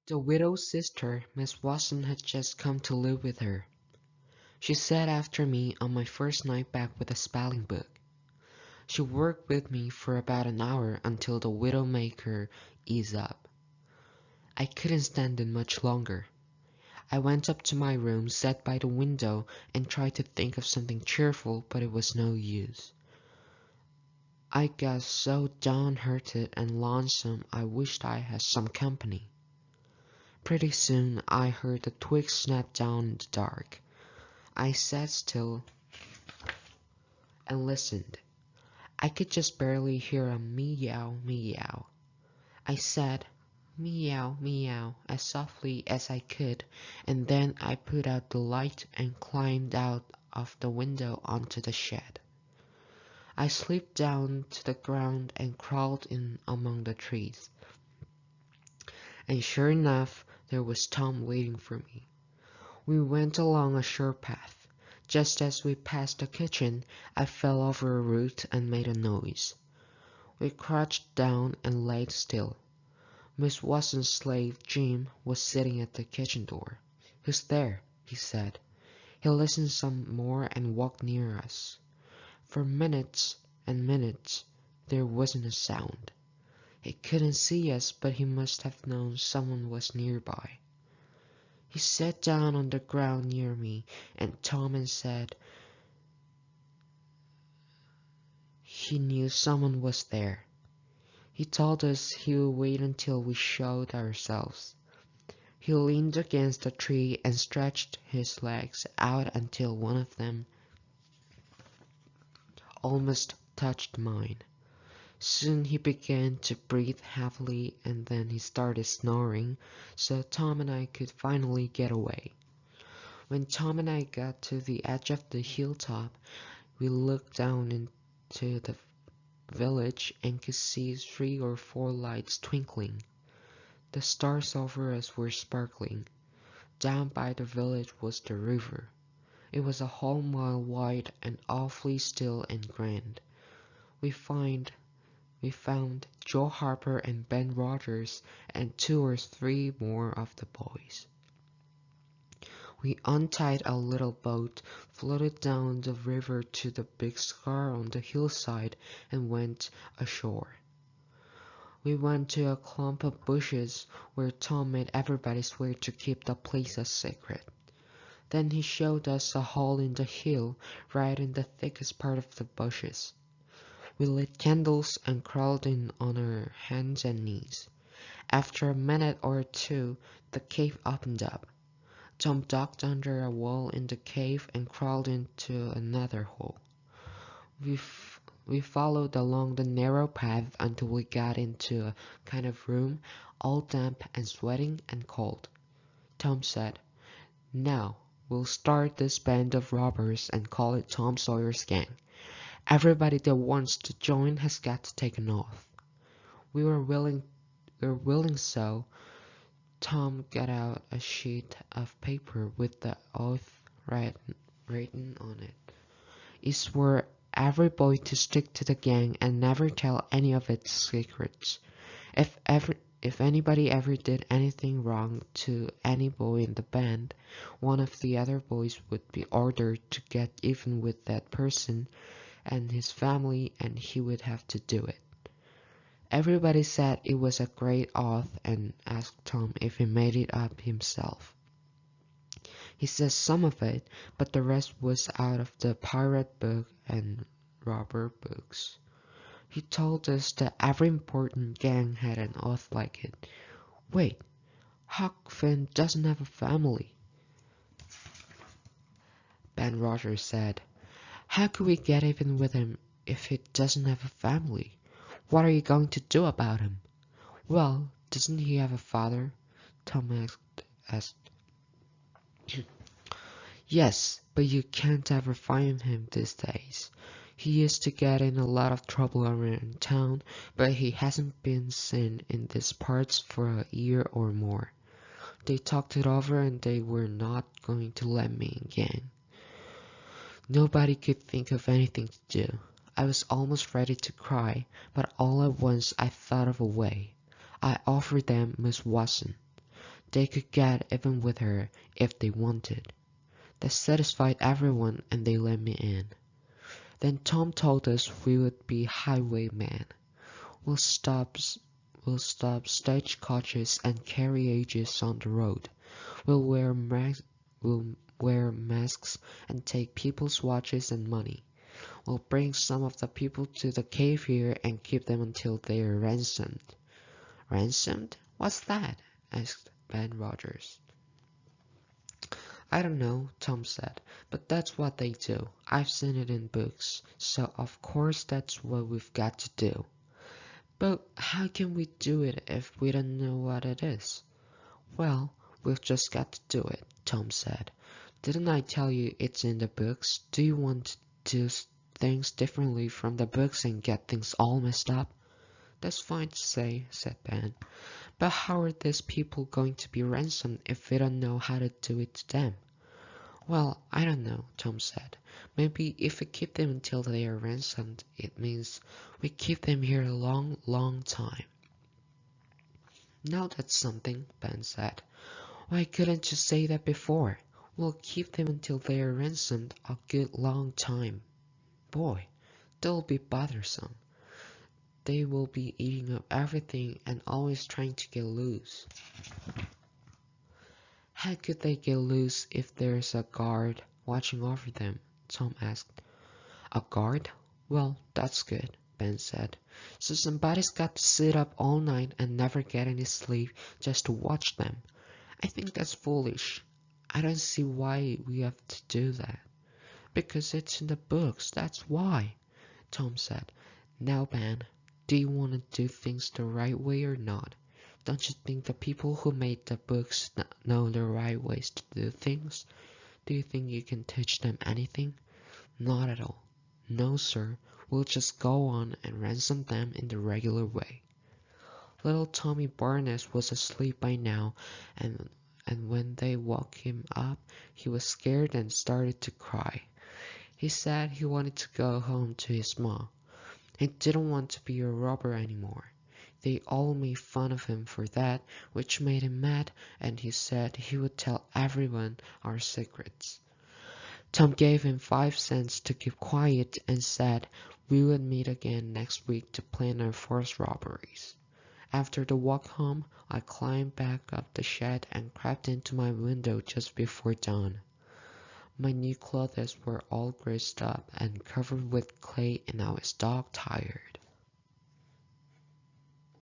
The widow's sister, Miss Watson, had just come to live with her. She sat after me on my first night back with a spelling book. She worked with me for about an hour until the widow made her ease up. I couldn't stand it much longer. I went up to my room, sat by the window, and tried to think of something cheerful, but it was no use. I got so downhearted and lonesome I wished I had some company. Pretty soon I heard the twigs snap down in the dark. I sat still and listened. I could just barely hear a meow meow. I said meow meow as softly as I could, and then I put out the light and climbed out of the window onto the shed. I slipped down to the ground and crawled in among the trees. And sure enough, there was Tom waiting for me. We went along a short path. Just as we passed the kitchen, I fell over a root and made a noise. We crouched down and lay still. Miss Watson's slave, Jim, was sitting at the kitchen door. "Who's there?" he said. He listened some more and walked near us. For minutes and minutes there wasn't a sound. He couldn't see us, but he must have known someone was nearby. He sat down on the ground near me and Tom said he knew someone was there. He told us he would wait until we showed ourselves. He leaned against a tree and stretched his legs out until one of them almost touched mine. Soon he began to breathe heavily and then he started snoring, so Tom and I could finally get away. When Tom and I got to the edge of the hilltop, we looked down into the village and could see 3 or 4 lights twinkling. The stars over us were sparkling. Down by the village was the river. It was a whole mile wide and awfully still and grand. We found Joe Harper and Ben Rogers and 2 or 3 more of the boys. We untied a little boat, floated down the river to the big scar on the hillside, and went ashore. We went to a clump of bushes where Tom made everybody swear to keep the place a secret. Then he showed us a hole in the hill, right in the thickest part of the bushes. We lit candles and crawled in on our hands and knees. After a minute or two, the cave opened up. Tom ducked under a wall in the cave and crawled into another hole. We followed along the narrow path until we got into a kind of room, all damp and sweating and cold. Tom said, "Now, we'll start this band of robbers and call it Tom Sawyer's Gang. Everybody that wants to join has got to take an oath." We were willing, so Tom got out a sheet of paper with the oath written on it. He swore every boy to stick to the gang and never tell any of its secrets. If anybody ever did anything wrong to any boy in the band, one of the other boys would be ordered to get even with that person and his family, and he would have to do it. Everybody said it was a great oath and asked Tom if he made it up himself. He said some of it, but the rest was out of the pirate book and robber books. He told us that every important gang had an oath like it. Wait, Huck Finn doesn't have a family, Ben Rogers said. How could we get even with him if he doesn't have a family? What are you going to do about him? Well, doesn't he have a father? Tom asked. Yes, but you can't ever find him these days. He used to get in a lot of trouble around town, but he hasn't been seen in these parts for a year or more. They talked it over and they were not going to let me in gang. Nobody could think of anything to do. I was almost ready to cry, but all at once I thought of a way. I offered them Miss Watson. They could get even with her if they wanted. That satisfied everyone and they let me in. Then Tom told us we would be highwaymen. We'll stop, we'll stop stagecoaches and carriages on the road. We'll wear masks and take people's watches and money. We'll bring some of the people to the cave here and keep them until they are ransomed. Ransomed? What's that? Asked Ben Rogers. I don't know, Tom said, but that's what they do. I've seen it in books, so of course that's what we've got to do. But how can we do it if we don't know what it is? Well, we've just got to do it, Tom said. Didn't I tell you it's in the books? Do you want to do things differently from the books and get things all messed up? That's fine to say, said Ben. But how are these people going to be ransomed if we don't know how to do it to them? Well, I don't know, Tom said. Maybe if we keep them until they are ransomed, it means we keep them here a long, long time. Now that's something, Ben said. Why couldn't you say that before? We'll keep them until they are ransomed a good long time. Boy, they'll be bothersome. They will be eating up everything and always trying to get loose. How could they get loose if there's a guard watching over them? Tom asked. A guard? Well, that's good, Ben said. So somebody's got to sit up all night and never get any sleep just to watch them. I think that's foolish. I don't see why we have to do that. Because it's in the books, that's why, Tom said. Now, Ben, do you want to do things the right way or not? Don't you think the people who made the books know the right ways to do things? Do you think you can teach them anything? Not at all. No, sir. We'll just go on and ransom them in the regular way. Little Tommy Barnes was asleep by now, and when they woke him up, he was scared and started to cry. He said he wanted to go home to his mom. He didn't want to be a robber anymore. They all made fun of him for that, which made him mad, and he said he would tell everyone our secrets. Tom gave him 5 cents to keep quiet and said we would meet again next week to plan our first robberies. After the walk home, I climbed back up the shed and crept into my window just before dawn. My new clothes were all greased up and covered with clay and I was dog-tired.